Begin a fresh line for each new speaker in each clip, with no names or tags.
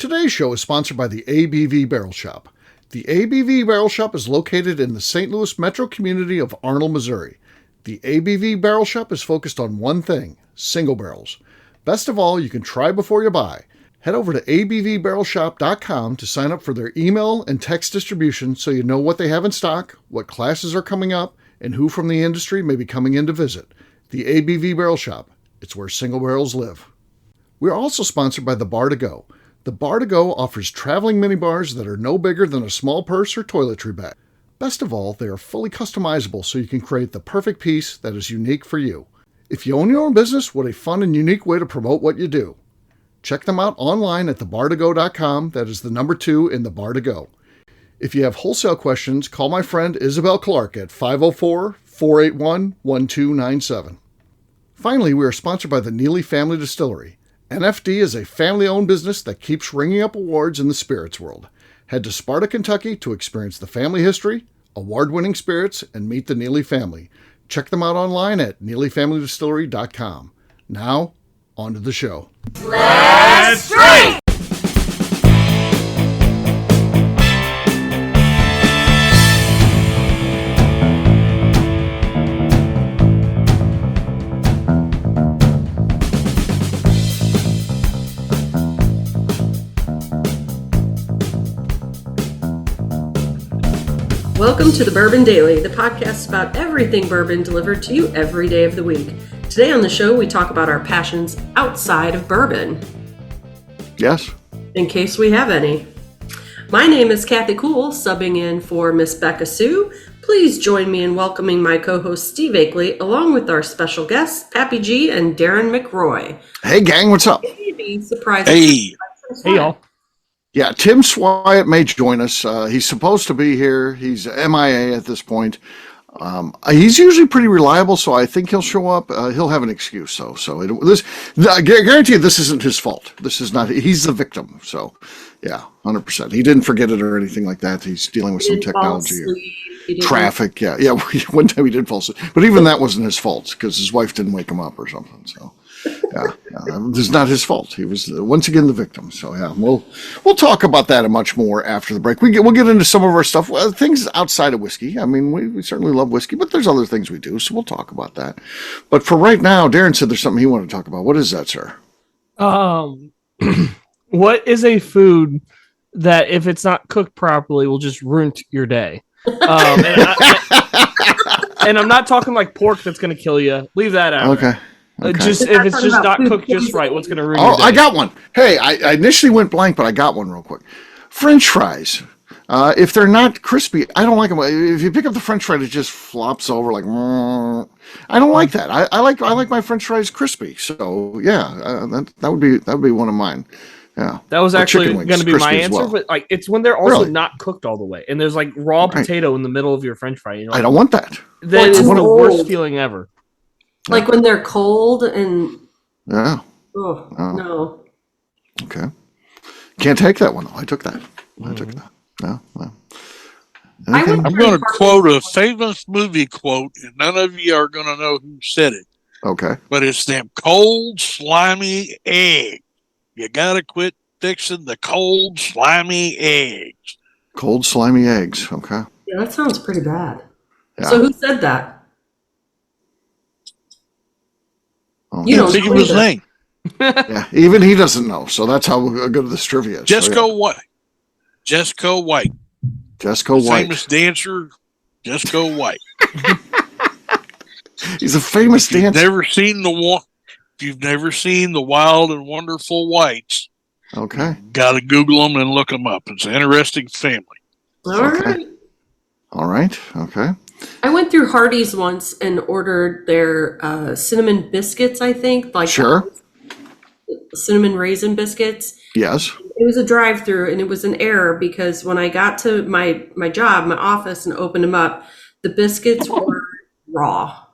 Today's show is sponsored by the ABV Barrel Shop. The ABV Barrel Shop is located in the St. Louis metro community of Arnold, Missouri. The ABV Barrel Shop is focused on one thing, single barrels. Best of all, you can try before you buy. Head over to abvbarrelshop.com to sign up for their email and text distribution so you know what they have in stock, what classes are coming up, and who from the industry may be coming in to visit. The ABV Barrel Shop. It's where single barrels live. We're also sponsored by the Bar to Go. The Bar to Go offers traveling minibars that are no bigger than a small purse or toiletry bag. Best of all, they are fully customizable so you can create the perfect piece that is unique for you. If you own your own business, what a fun and unique way to promote what you do. Check them out online at thebar2go.com. That is the number 2 in the Bar to Go. If you have wholesale questions, call my friend Isabel Clark at 504-481-1297. Finally, we are sponsored by the Neely Family Distillery. NFD is a family-owned business that keeps ringing up awards in the spirits world. Head to Sparta, Kentucky to experience the family history, award-winning spirits, and meet the Neely family. Check them out online at neelyfamilydistillery.com. Now, on to the show.
Let's drink!
Welcome to the Bourbon Daily, the podcast about everything bourbon delivered to you every day of the week. Today on the show, we talk about our passions outside of bourbon.
Yes.
In case we have any. My name is Kathy Cool, subbing in for Miss Becca Sue. Please join me in welcoming my co-host Steve Akeley, along with our special guests, Pappy G and Darren McRoy.
Hey, gang, what's up?
Maybe surprise.
Hey, y'all.
Yeah, Tim Swyatt may join us. He's supposed to be here. He's MIA at this point. He's usually pretty reliable, so I think he'll show up. He'll have an excuse, though. I guarantee you this isn't his fault. This is not. He's the victim. So, yeah, 100%. He didn't forget it or anything like that. He's dealing with some technology or traffic. Yeah. One time he did fall asleep, but even that wasn't his fault because his wife didn't wake him up or something. So. Yeah, it's not his fault. He was once again the victim. So yeah, we'll talk about that and much more after the break. We'll get into some of our stuff, things outside of whiskey. I mean, we certainly love whiskey, but there's other things we do, so we'll talk about that. But for right now, Darren said there's something he wanted to talk about. What is that, sir?
What is a food that if it's not cooked properly will just ruin your day? And I'm not talking like pork that's going to kill you. Leave that out.
Okay.
Just if it's just not cooked just right, what's going to ruin your day?
I got one. Hey, I initially went blank, but I got one real quick. French fries. If they're not crispy, I don't like them. If you pick up the French fry, it just flops over like. I don't like that. I like my French fries crispy. So yeah, that would be one of mine. Yeah,
that was actually going to be my answer,
well.
But like it's when they're also not cooked all the way, and there's like raw potato in the middle of your French fry. You know,
I don't want that.
That is the worst feeling ever.
Like when they're cold and...
Yeah.
Oh, no.
Okay. Can't take that one. I took that. I took that. No.
I'm
going to quote a famous movie quote, and none of you are going to know who said it.
Okay.
But it's them cold, slimy eggs. You got to quit fixing the cold, slimy eggs.
Cold, slimy eggs. Okay.
Yeah, that sounds pretty bad.
Yeah.
So who said that?
You don't think of his name.
Yeah, even he doesn't know. So that's how good this trivia is.
Jessica White. Jessica White. Famous dancer, Jessica White.
He's a famous dancer.
If you've never seen the Wild and Wonderful Whites,
okay,
got to Google them and look them up. It's an interesting family.
All right. Okay.
I went through Hardee's once and ordered their cinnamon biscuits, I think.
Sure.
Cinnamon raisin biscuits.
Yes.
It was a drive-through, and it was an error because when I got to my job, my office, and opened them up, the biscuits were raw.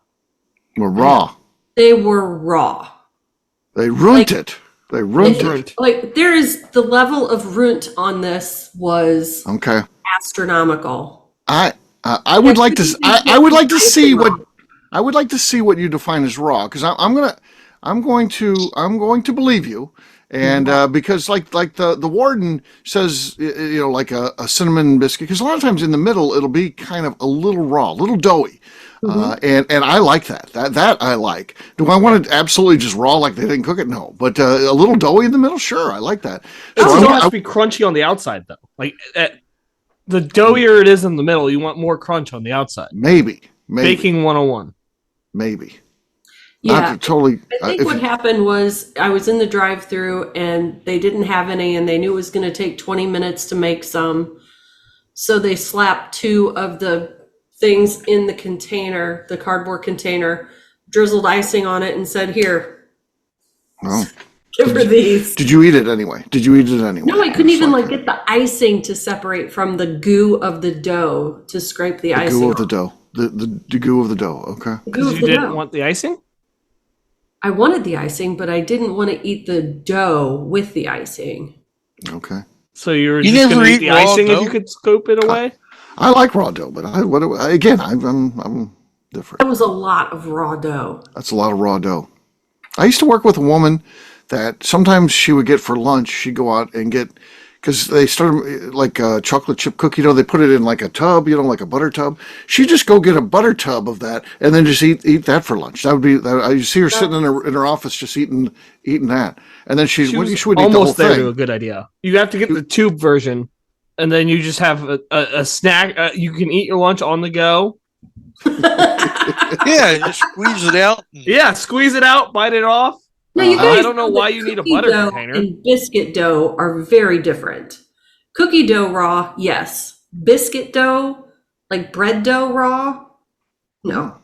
Were raw.
They were raw.
They ruined it. They ruined it.
Like, there is the level of runt on this was astronomical.
I would like to see what you define as raw, because I'm going to believe you, And because like the warden says, like a cinnamon biscuit, because a lot of times in the middle it'll be kind of a little raw, a little doughy. And I like that. That I like. Do I want it absolutely just raw like they didn't cook it? No. But a little doughy in the middle, sure, I like that.
It still has to be crunchy on the outside, though. Like the doughier it is in the middle, you want more crunch on the outside.
Maybe.
Baking 101.
Maybe.
Yeah,
not totally.
I think what happened was I was in the drive-through and they didn't have any, and they knew it was going to take 20 minutes to make some. So they slapped 2 of the things in the container, the cardboard container, drizzled icing on it, and said, "Here, give her these."
Did you eat it anyway?
No, I couldn't even get the icing to separate from the goo of the dough to scrape the icing.
Goo of the dough. The goo of the dough. Okay.
Because you didn't want the icing?
I wanted the icing, but I didn't want to eat the dough with the icing.
Okay.
So you just going to eat the icing if you could scoop it away?
I like raw dough, but I'm different.
That was a lot of raw dough.
That's a lot of raw dough. I used to work with a woman that sometimes she would get for lunch. She'd go out and get, because they started like a chocolate chip cookie dough. They put it in like a tub, like a butter tub. She'd just go get a butter tub of that and then just eat that for lunch. That would be. I see her sitting in her office just eating that, and then she would eat the whole
there
thing.
To a good idea. You have to get the tube version, and then you just have a snack. You can eat your lunch on the go.
Yeah, just squeeze it out.
Yeah, squeeze it out, bite it off.
Now, you guys
I don't know why you need a butter container.
And biscuit dough are very different. Cookie dough raw, yes. Biscuit dough, like bread dough raw, no.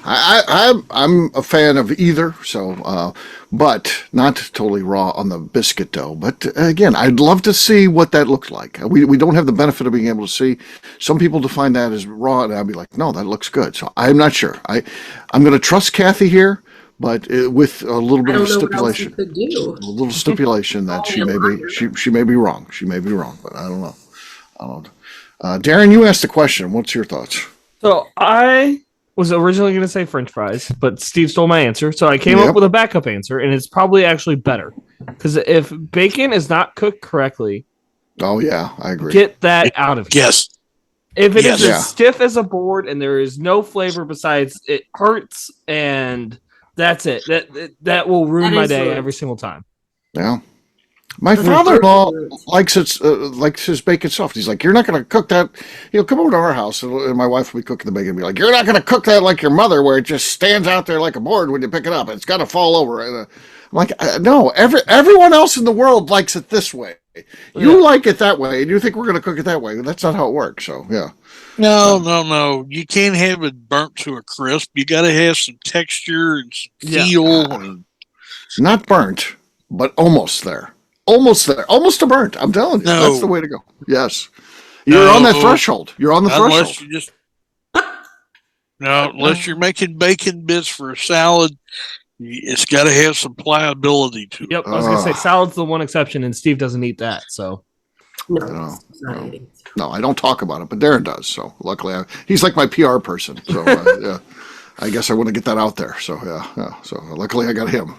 I'm a fan of either, so but not totally raw on the biscuit dough. But again, I'd love to see what that looks like. We don't have the benefit of being able to see. Some people define that as raw, and I'd be like, no, that looks good. So I'm not sure. I'm going to trust Kathy here, but with a little bit of stipulation. A little stipulation that she may be wrong. She may be wrong, but I don't know. Darren, you asked the question. What's your thoughts?
So I was originally going to say French fries, but Steve stole my answer. So I came up with a backup answer, and it's probably actually better. Because if bacon is not cooked correctly,
oh yeah, I agree.
Get that out of here.
Yes.
If it is as stiff as a board and there is no flavor besides it hurts, and that's it. That will ruin my day every single time.
Yeah. My father-in-law likes his bacon soft. He's like, you're not going to cook that. He'll come over to our house, and my wife will be cooking the bacon and be like, you're not going to cook that like your mother, where it just stands out there like a board when you pick it up. It's got to fall over. And, I'm like, no, everyone else in the world likes it this way. You like it that way, and you think we're going to cook it that way. That's not how it works, so, yeah.
No. You can't have it burnt to a crisp. You got to have some texture and some feel.
Not burnt, but almost there. Almost there. Almost to burnt. I'm telling you. That's the way to go. Yes. You're on that threshold. You're on the threshold.
Unless you're making bacon bits for a salad, it's got to have some pliability to it.
Yep. I was going to say salad's the one exception, and Steve doesn't eat that. So
No, I don't talk about it, but Darren does. So luckily, he's like my PR person. So yeah, I guess I want to get that out there. So yeah. So luckily, I got him.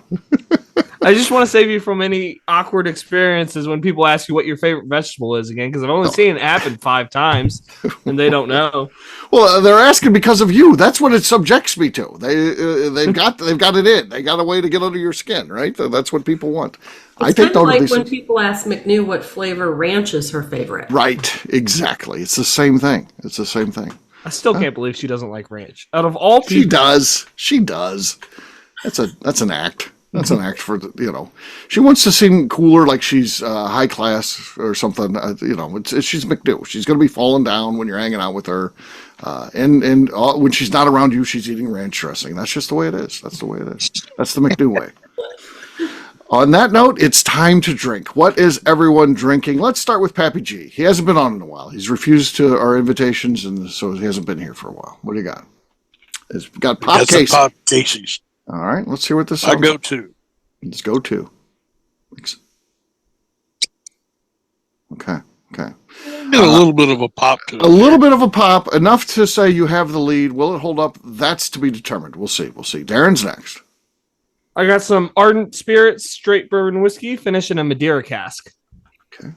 I just want to save you from any awkward experiences when people ask you what your favorite vegetable is again, because I've only seen it happen 5 times, and they don't know.
Well, they're asking because of you. That's what it subjects me to. They've got it in. They got a way to get under your skin, right? That's what people want.
It's kind of like when people ask McNew what flavor ranch is her favorite.
Right, exactly. It's the same thing.
I still can't believe she doesn't like ranch. Out of all people,
she does. That's an act. That's an act for She wants to seem cooler, like she's high class or something. She's McNew. She's going to be falling down when you're hanging out with her, and when she's not around you, she's eating ranch dressing. That's just the way it is. That's the way it is. That's the McNew way. On that note, it's time to drink. What is everyone drinking? Let's start with Pappy G. He hasn't been on in a while. He's refused to our invitations, and so he hasn't been here for a while. What do you got? It's got Pop Casey.
Pop Casey's.
All right, let's see what this is.
I go to.
Let's go to. Okay.
Get a little bit of a pop to it.
A little bit of a pop, enough to say you have the lead. Will it hold up? That's to be determined. We'll see. Darren's next.
I got some Ardent Spirits straight bourbon whiskey, finished in a Madeira cask.
Okay.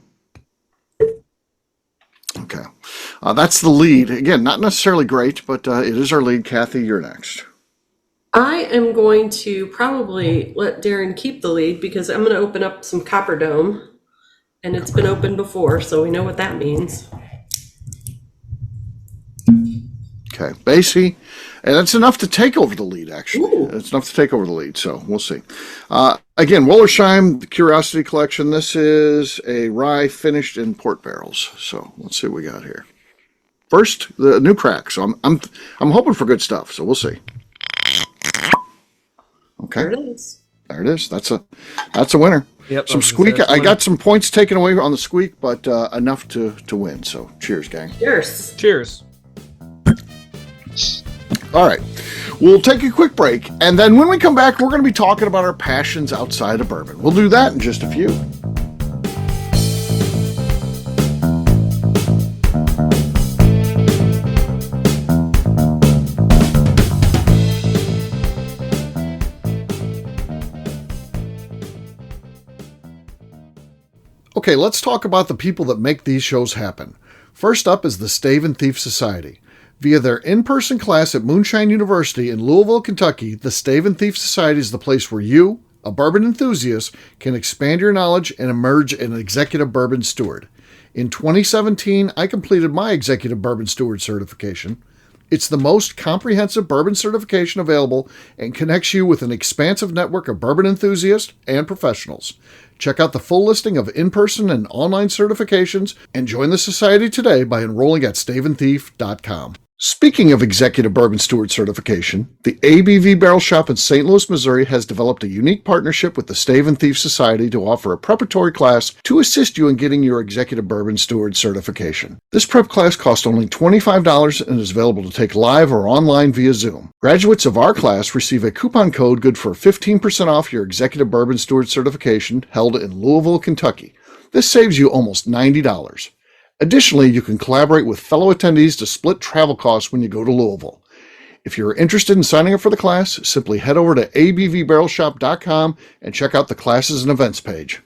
That's the lead. Again, not necessarily great, but it is our lead. Kathy, you're next.
I am going to probably let Darren keep the lead because I'm going to open up some Copper Dome. And it's been opened before, so we know what that means.
Okay. Basie. And that's enough to take over the lead, actually.
Ooh.
It's enough to take over the lead, so we'll see. Again, Wollersheim, the Curiosity Collection. This is a rye finished in port barrels. So let's see what we got here. First, the new crack. So I'm hoping for good stuff, so we'll see. Okay.
There it is.
There it is. That's a winner.
Yep.
Some squeak. I got some points taken away on the squeak, but enough to win. So cheers, gang.
Cheers.
Cheers.
All right. We'll take a quick break, and then when we come back, we're going to be talking about our passions outside of bourbon. We'll do that in just a few. Okay, let's talk about the people that make these shows happen. First up is the Stave and Thief Society. Via their in-person class at Moonshine University in Louisville, Kentucky, the Stave and Thief Society is the place where you, a bourbon enthusiast, can expand your knowledge and emerge an executive bourbon steward. In 2017, I completed my executive bourbon steward certification. It's the most comprehensive bourbon certification available and connects you with an expansive network of bourbon enthusiasts and professionals. Check out the full listing of in-person and online certifications and join the society today by enrolling at staveandthief.com. Speaking of Executive Bourbon Steward certification, the ABV Barrel Shop in St. Louis, Missouri has developed a unique partnership with the Stave and Thief Society to offer a preparatory class to assist you in getting your Executive Bourbon Steward certification. This prep class costs only $25 and is available to take live or online via Zoom. Graduates of our class receive a coupon code good for 15% off your Executive Bourbon Steward certification held in Louisville, Kentucky. This saves you almost $90. Additionally, you can collaborate with fellow attendees to split travel costs when you go to Louisville. If you're interested in signing up for the class, simply head over to abvbarrelshop.com and check out the classes and events page.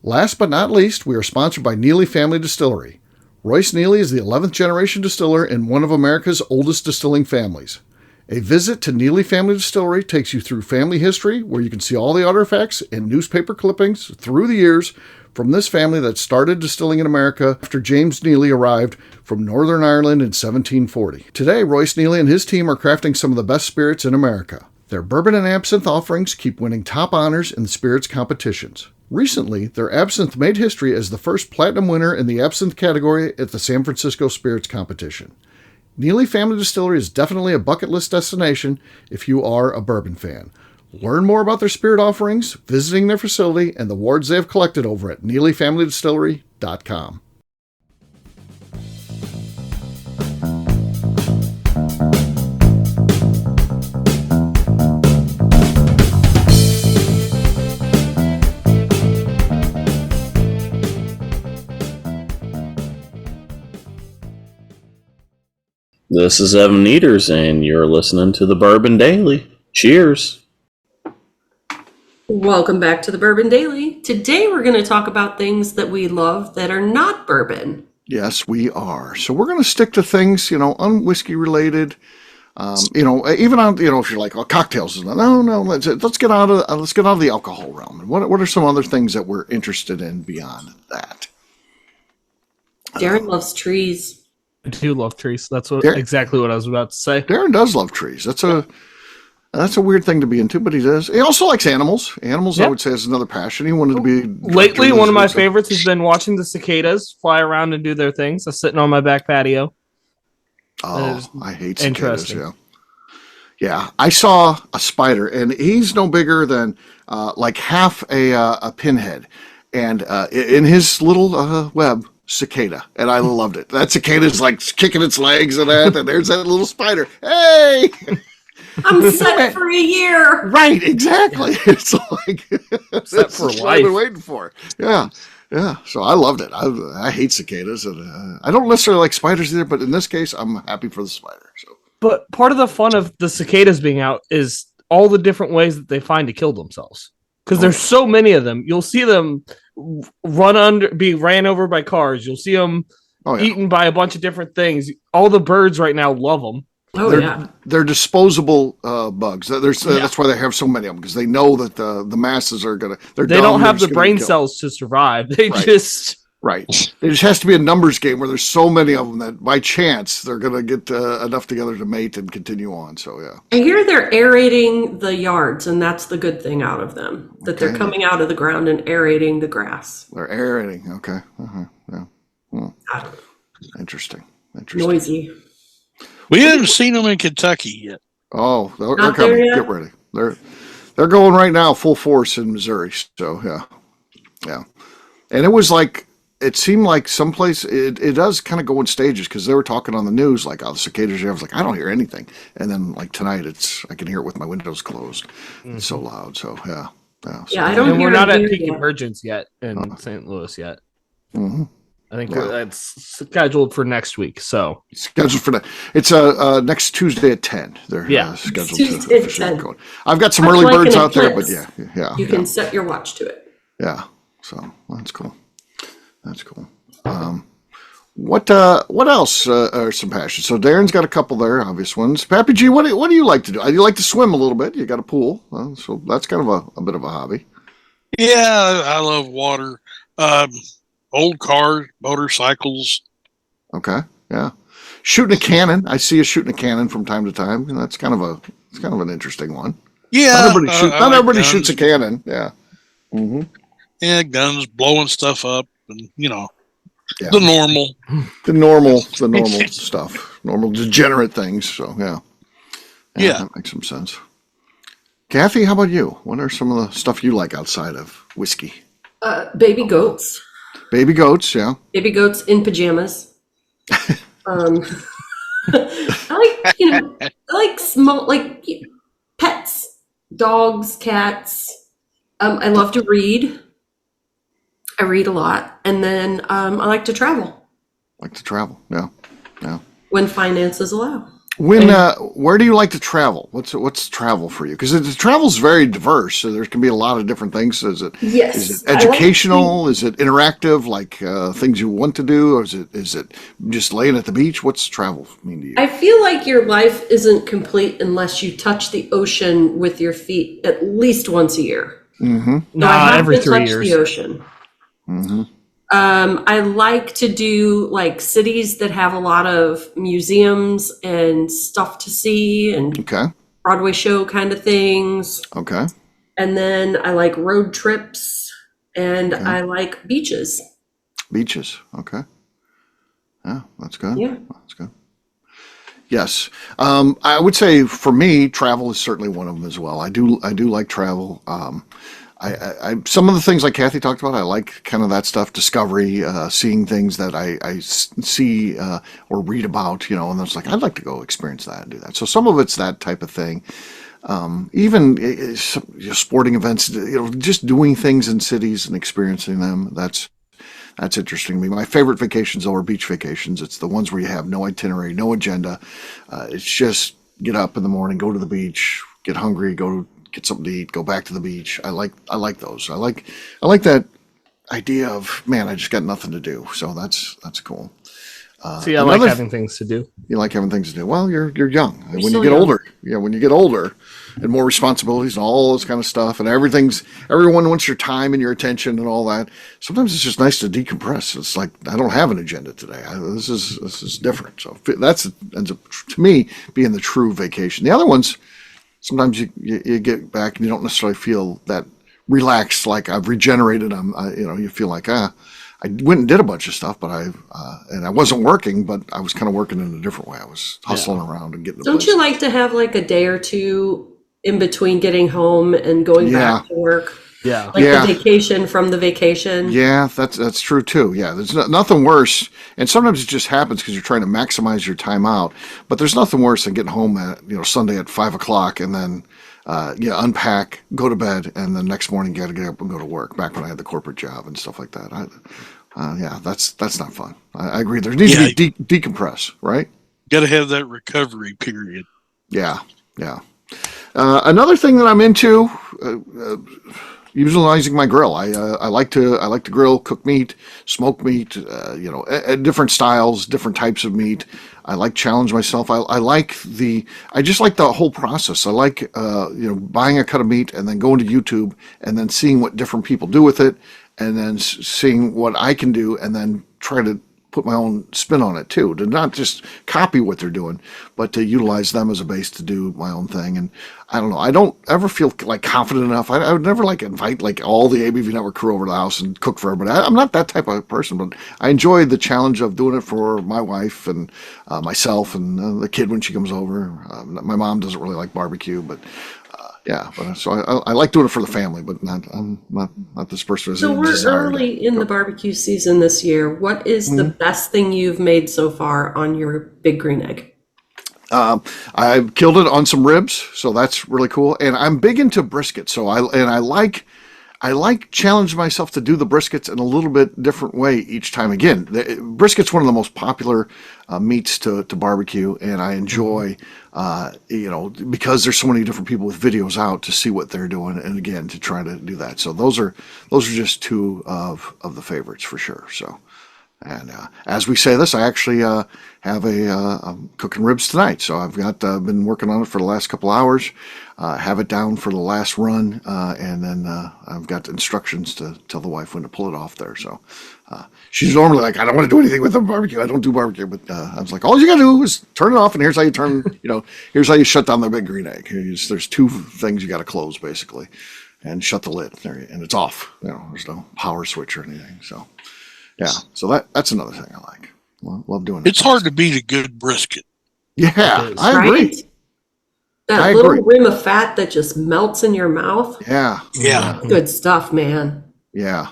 Last but not least, we are sponsored by Neely Family Distillery. Royce Neely is the 11th generation distiller in one of America's oldest distilling families. A visit to Neely Family Distillery takes you through family history, where you can see all the artifacts and newspaper clippings through the years from this family that started distilling in America after James Neely arrived from Northern Ireland in 1740. Today, Royce Neely and his team are crafting some of the best spirits in America. Their bourbon and absinthe offerings keep winning top honors in the spirits competitions. Recently, their absinthe made history as the first platinum winner in the absinthe category at the San Francisco Spirits Competition. Neely Family Distillery is definitely a bucket list destination if you are a bourbon fan. Learn more about their spirit offerings, visiting their facility, and the awards they have collected over at NeelyFamilyDistillery.com.
This is Evan Eaters, and you're listening to the Bourbon Daily. Cheers.
Welcome back to the Bourbon Daily. Today we're going to talk about things that we love that are not bourbon.
Yes, we are. So we're going to stick to things, un-whiskey related. Even on, if you're like, well, cocktails. No, let's get out of the alcohol realm. And what are some other things that we're interested in beyond that?
Darren loves trees.
I do love trees. That's exactly what I was about to say.
Darren does love trees. That's a weird thing to be into, but he does. He also likes animals. Animals, yep. I would say, is another passion. He wanted to be...
Lately, one of my favorites has been watching the cicadas fly around and do their things. I'm sitting on my back patio.
Oh, I hate cicadas, yeah. Yeah, I saw a spider, and he's no bigger than like half a pinhead. And in his little web... cicada, and I loved it. That cicada's like kicking its legs and there's that little spider. Hey,
I'm set for a year.
Right, exactly. It's like
set for life.
I've been waiting for. Yeah. So I loved it. I hate cicadas, and I don't necessarily like spiders either. But in this case, I'm happy for the spider. So,
but part of the fun of the cicadas being out is all the different ways that they find to kill themselves. Because there's so many of them. You'll see them be ran over by cars. You'll see them eaten by a bunch of different things. All the birds right now love them.
They're disposable bugs. That's why they have so many of them, because they know that the masses are gonna. They
don't have the brain cells to survive. They just
It just has to be a numbers game where there's so many of them that by chance they're gonna get enough together to mate and continue on. So yeah.
I hear they're aerating the yards, and that's the good thing out of them. That they're coming out of the ground and aerating the grass.
They're aerating. Okay. Yeah. Well, interesting.
Noisy.
We haven't seen them in Kentucky yet.
Oh, they're coming. Get ready. They're going right now, full force in Missouri. So yeah. And it seemed like someplace it does kind of go in stages, because they were talking on the news like, the cicadas. I was like, I don't hear anything. And then like tonight, I can hear it with my windows closed. It's so loud. So yeah.
Yeah, I don't.
And we're not at peak emergence yet in St. Louis yet.
Mm-hmm.
I think that's scheduled for next week. So
scheduled for it's next Tuesday at 10. They're scheduled
Tuesday
to
at 10.
Go. I've got some early birds out there, but yeah.
You can set your watch to it.
Yeah. So that's cool. That's cool. What else are some passions? So Darren's got a couple there, obvious ones. Pappy G, what do you like to do? You like to swim a little bit. You got a pool, so that's kind of a bit of a hobby.
Yeah, I love water. Old cars, motorcycles.
Okay, yeah. Shooting a cannon. I see you shooting a cannon from time to time, and that's kind of an interesting one.
Yeah,
not everybody shoots a cannon. Yeah. Mm-hmm.
Yeah, guns, blowing stuff up, and the normal
stuff, normal degenerate things. So yeah, that makes some sense. Kathy, how about you? What are some of the stuff you like outside of whiskey?
Baby goats.
Baby goats, yeah.
Baby goats in pajamas. I like small, pets, dogs, cats. I love to read. I read a lot, and then I like to travel. Yeah. When finances allow.
Where do you like to travel? What's travel for you? Because the travel's very diverse, so there can be a lot of different things. Is it educational? Is it interactive, like things you want to do, or is it just laying at the beach? What's travel mean to you?
I feel like your life isn't complete unless you touch the ocean with your feet at least once a year.
Mm-hmm.
No, every 3 years.
The ocean.
Mm-hmm.
I like to do cities that have a lot of museums and stuff to see and Broadway show kind of things.
Okay.
And then I like road trips and I like beaches.
Beaches. Okay. Yeah, that's good.
Yeah.
That's good. Yes. I would say for me, travel is certainly one of them as well. I do like travel. I some of the things like Kathy talked about, I like kind of that stuff, discovery, seeing things that I see or read about, and it's like, I'd like to go experience that and do that. So some of it's that type of thing. Even sporting events, just doing things in cities and experiencing them. That's interesting to me. My favorite vacations are beach vacations. It's the ones where you have no itinerary, no agenda. It's just get up in the morning, go to the beach, get hungry, go get something to eat, go back to the beach. I like those. I like that idea of, man, I just got nothing to do. So that's cool.
See, I like having things to do.
You like having things to do. Well, you're young. When you get older, when you get older and more responsibilities and all this kind of stuff, and everyone wants your time and your attention and all that. Sometimes it's just nice to decompress. It's like, I don't have an agenda today. This is different. So that ends up, to me, being the true vacation. The other ones, sometimes you get back and you don't necessarily feel that relaxed, like I've regenerated. You feel like, I went and did a bunch of stuff, but I wasn't working, but I was kind of working in a different way. I was hustling around and getting.
Don't you like to have a day or two in between getting home and going back to work?
Yeah,
the vacation from the vacation.
Yeah, that's true too. Yeah, there's nothing worse, and sometimes it just happens because you're trying to maximize your time out. But there's nothing worse than getting home at Sunday at 5:00 and then unpack, go to bed, and the next morning you got to get up and go to work. Back when I had the corporate job and stuff like that. That's not fun. I agree. There needs to be decompress, right?
Got to have that recovery period.
Yeah. Another thing that I'm into, utilizing my grill. I like to grill, cook meat, smoke meat. Different styles, different types of meat. I like challenge myself. I just like the whole process. I like buying a cut of meat and then going to YouTube and then seeing what different people do with it, and then seeing what I can do, and then try to put my own spin on it too, to not just copy what they're doing, but to utilize them as a base to do my own thing. And I don't know, I don't ever feel like confident enough. I would never like invite like all the ABV Network crew over to the house and cook for everybody. I'm not that type of person, but I enjoy the challenge of doing it for my wife and myself and the kid when she comes over. My mom doesn't really like barbecue, but so I like doing it for the family, but I'm not this person.
So we're early in the barbecue season this year. What is the best thing you've made so far on your Big Green Egg?
I killed it on some ribs, so that's really cool. And I'm big into brisket, so I like challenge myself to do the briskets in a little bit different way each time. Again, brisket's one of the most popular meats to barbecue, and I enjoy, because there's so many different people with videos out to see what they're doing, and again to try to do that. So those are just two of the favorites for sure. So, and as we say this, I actually have I'm cooking ribs tonight. So I've got been working on it for the last couple hours. Have it down for the last run, and then I've got instructions to tell the wife when to pull it off there. So she's normally like, I don't want to do anything with the barbecue. I don't do barbecue, but I was like, all you gotta do is turn it off, and here's how you turn. Here's how you shut down the Big Green Egg. There's two things you got to close basically, and shut the lid there, and it's off. There's no power switch or anything. So so that's another thing I like. Love doing it.
It's hard to beat a good brisket.
Yeah, I agree.
Right? That little rim of fat that just melts in your mouth.
Yeah.
Good stuff, man.
Yeah.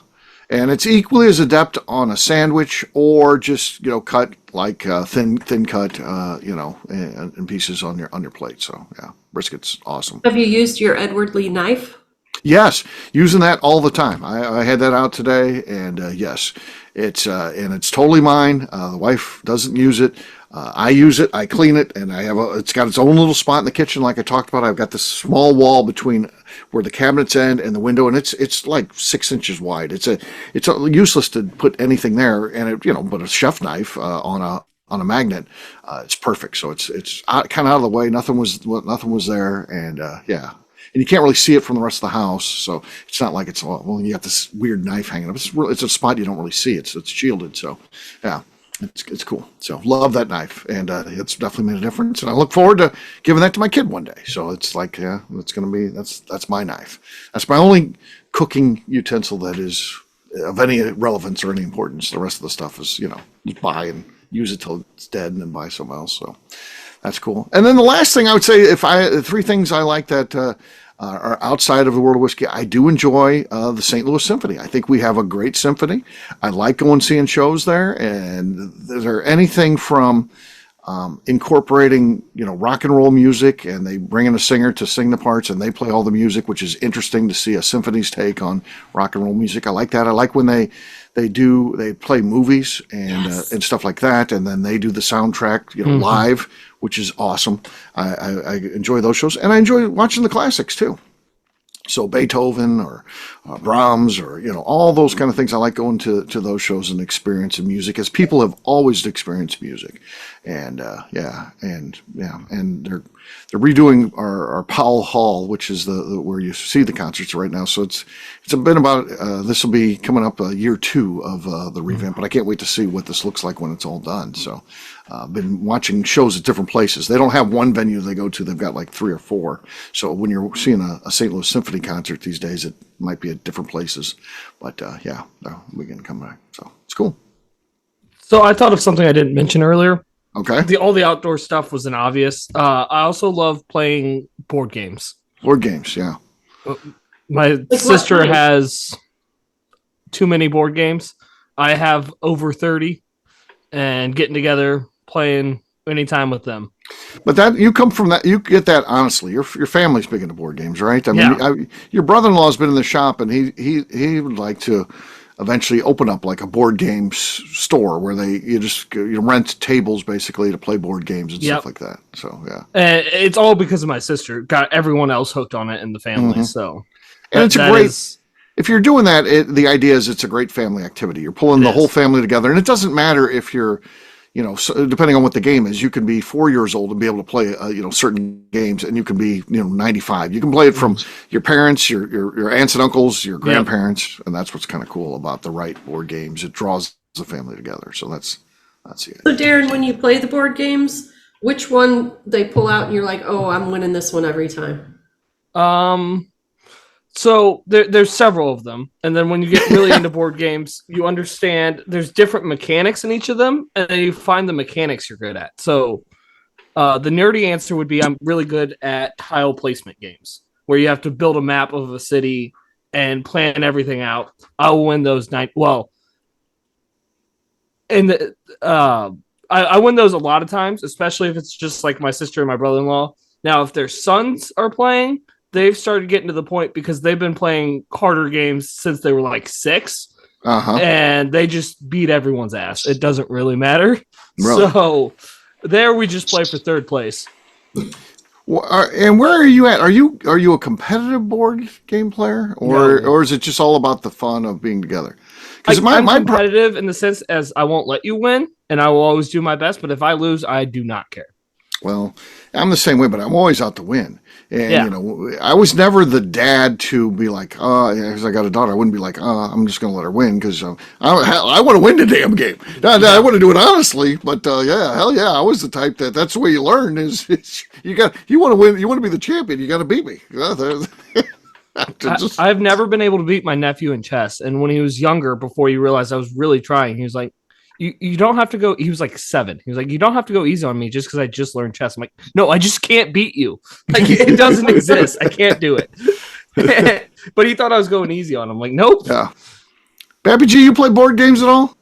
And it's equally as adept on a sandwich or just, cut like thin cut, in pieces on your plate. So, yeah, brisket's awesome.
Have you used your Edward Lee knife?
Yes, using that all the time. I had that out today, and yes, it's totally mine. The wife doesn't use it. I use it. I clean it, and it's got its own little spot in the kitchen, like I talked about. I've got this small wall between where the cabinets end and the window, and it's like 6 inches wide. It's useless to put anything there, and but a chef knife on a magnet, it's perfect. So it's kind of out of the way. Nothing was there, and And you can't really see it from the rest of the house, so it's not like you got this weird knife hanging up. It's a spot you don't really see. It's shielded, so yeah, it's cool. So love that knife, and it's definitely made a difference. And I look forward to giving that to my kid one day. So it's like, that's my knife. That's my only cooking utensil that is of any relevance or any importance. The rest of the stuff is just buy and use it till it's dead, and then buy something else. So that's cool. And then the last thing I would say, three things I like that are outside of the world of whiskey, I do enjoy the St. Louis Symphony. I think we have a great symphony. I like going seeing shows there. And is there anything from incorporating, rock and roll music, and they bring in a singer to sing the parts, and they play all the music, which is interesting to see a symphony's take on rock and roll music. I like that. I like when they play movies and stuff like that, and then they do the soundtrack, live, which is awesome. I enjoy those shows, and I enjoy watching the classics too. So Beethoven or Brahms or all those kind of things. I like going to those shows and experiencing music, as people have always experienced music, and they're redoing our Powell Hall, which is the where you see the concerts right now. So it's been about this will be coming up year 2 of the revamp, but I can't wait to see what this looks like when it's all done. So I've been watching shows at different places. They don't have one venue they go to. They've got like 3 or 4. So when you're seeing a St. Louis Symphony concert these days, it might be at different places. But we can come back. So it's cool.
So I thought of something I didn't mention earlier.
Okay.
All the outdoor stuff was an obvious. I also love playing board games.
Board games, yeah.
My sister has too many board games. I have over 30, and getting together, playing anytime with them.
But that you come from that, you get that honestly. Your family's big into board games, right? I mean, your brother-in-law's been in the shop, and he would like to. eventually open up like a board games store where you rent tables basically to play board games and stuff like that. So yeah,
it's all because of my sister. Got everyone else hooked on it in the family. So
and it's a great. If you're doing that, the idea is it's a great family activity. You're pulling the whole family together, and it doesn't matter if you're, depending on what the game is, you can be 4 years old and be able to play, certain games, and you can be, 95. You can play it from your parents, your aunts and uncles, your grandparents, and that's what's kind of cool about the right board games. It draws the family together. So that's it.
So Darren, when you play the board games, which one they pull out and you're like, oh, I'm winning this one every time?
So there's several of them, and then when you get really into board games, you understand there's different mechanics in each of them, and then you find the mechanics you're good at. So the nerdy answer would be I'm really good at tile placement games, where you have to build a map of a city and plan everything out. I'll win those I win those a lot of times, especially if it's just like my sister and my brother-in-law. Now, if their sons are playing, they've started getting to the point because they've been playing harder games since they were like 6, and they just beat everyone's ass. It doesn't really matter. Really? So there we just play for third place.
And where are you at? Are you a competitive board game player, or is it just all about the fun of being together?
Because I'm competitive in the sense as I won't let you win, and I will always do my best. But if I lose, I do not care. Well,
I'm the same way, but I'm always out to win. And, I was never the dad to be like, because I got a daughter, I wouldn't be like, I'm just going to let her win because I want to win the damn game. I want to do it honestly, but hell yeah, I was the type that's the way you learn is you want to win, you want to be the champion, you got to beat me.
I've never been able to beat my nephew in chess. And when he was younger, before he realized I was really trying, he was like, You don't have to go. He was like 7. He was like, you don't have to go easy on me just because I just learned chess. I'm like, no, I just can't beat you. Like, it doesn't exist. I can't do it. But he thought I was going easy on him. I'm like, nope.
Yeah. Pappy G, you play board games at all?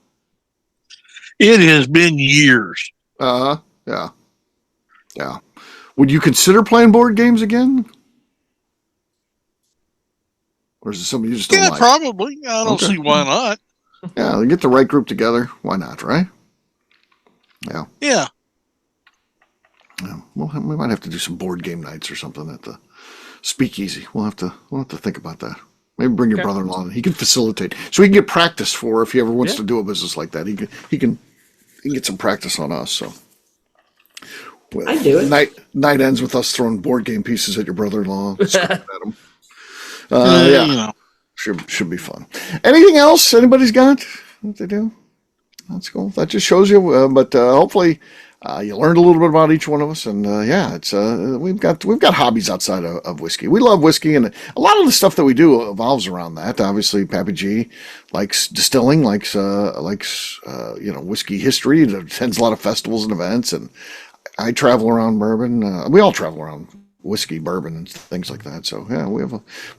It has been years.
Yeah. Yeah. Would you consider playing board games again? Or is it something you just don't like?
Yeah, probably. I don't see why not.
Yeah, get the right group together. Why not, right? Yeah.
Yeah.
Well, we might have to do some board game nights or something at the Speakeasy. We'll have to think about that. Maybe bring your brother-in-law in. He can facilitate, so he can get practice for if he ever wants to do a business like that. He can get some practice on us. So
I do it.
Night ends with us throwing board game pieces at your brother-in-law. At him. Yeah. Should be fun. Anything else anybody's got that they do? That's cool. That just shows you. But hopefully you learned a little bit about each one of us. And it's we've got hobbies outside of whiskey. We love whiskey, and a lot of the stuff that we do evolves around that. Obviously, Pappy G likes distilling, likes whiskey history. He attends a lot of festivals and events, and I travel around bourbon. We all travel around whiskey, bourbon, and things like that. So yeah,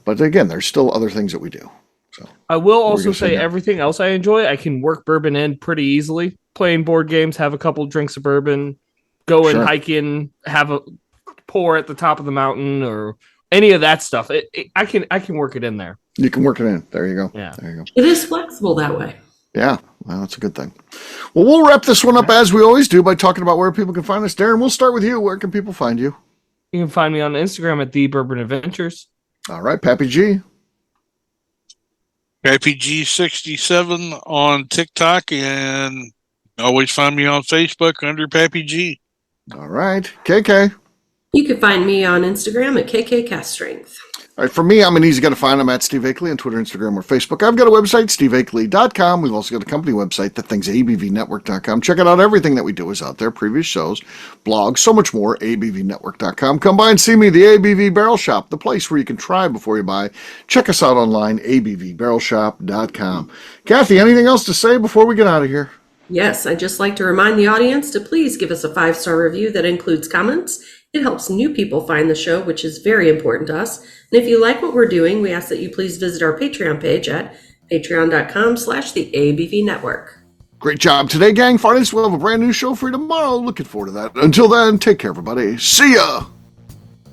but again, there's still other things that we do. So
I will also say everything else I enjoy, I can work bourbon in pretty easily. Playing board games, have a couple drinks of bourbon, go and hike in, have a pour at the top of the mountain, or any of that stuff. I can work it in there.
You can work it in. There you go.
Yeah,
there you go.
It is flexible that way.
Yeah, well, that's a good thing. Well, we'll wrap this one up as we always do by talking about where people can find us. Darren, we'll start with you. Where can people find you?
You can find me on Instagram at The Bourbon Adventures.
All right, Pappy G.
Pappy G67 on TikTok, and always find me on Facebook under Pappy G.
All right, KK.
You can find me on Instagram at KK Cast Strength.
All right, for me, I'm an easy guy to find. I'm at Steve Akeley on Twitter, Instagram, or Facebook. I've got a website, steveakeley.com. We've also got a company website, thatthingsabvnetwork.com. Check it out. Everything that we do is out there. Previous shows, blogs, so much more, abvnetwork.com. Come by and see me, the ABV Barrel Shop, the place where you can try before you buy. Check us out online, abvbarrelshop.com. Kathy, anything else to say before we get out of here?
Yes, I'd just like to remind the audience to please give us a 5-star review that includes comments. It helps new people find the show, which is very important to us. And if you like what we're doing, we ask that you please visit our Patreon page at patreon.com/theABVNetwork.
Great job today, gang. Fridays, we'll have a brand new show for you tomorrow. Looking forward to that. Until then, take care, everybody. See ya.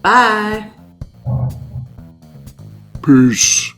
Bye.
Peace.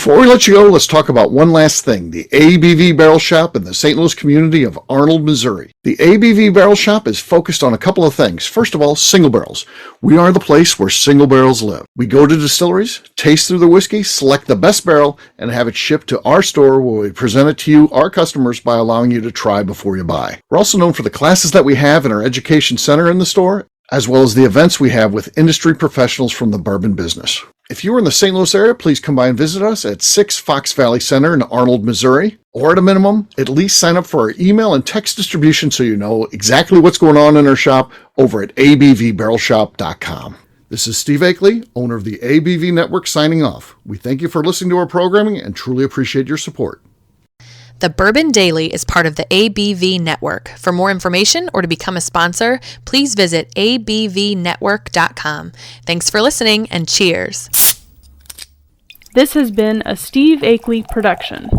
Before we let you go, let's talk about one last thing, the ABV Barrel Shop in the St. Louis community of Arnold, Missouri. The ABV Barrel Shop is focused on a couple of things. First of all, single barrels. We are the place where single barrels live. We go to distilleries, taste through the whiskey, select the best barrel, and have it shipped to our store where we present it to you, our customers, by allowing you to try before you buy. We're also known for the classes that we have in our education center in the store, as well as the events we have with industry professionals from the bourbon business. If you are in the St. Louis area, please come by and visit us at 6 Fox Valley Center in Arnold, Missouri. Or at a minimum, at least sign up for our email and text distribution so you know exactly what's going on in our shop over at abvbarrelshop.com. This is Steve Akeley, owner of the ABV Network, signing off. We thank you for listening to our programming and truly appreciate your support.
The Bourbon Daily is part of the ABV Network. For more information or to become a sponsor, please visit abvnetwork.com. Thanks for listening and cheers.
This has been a Steve Akeley production.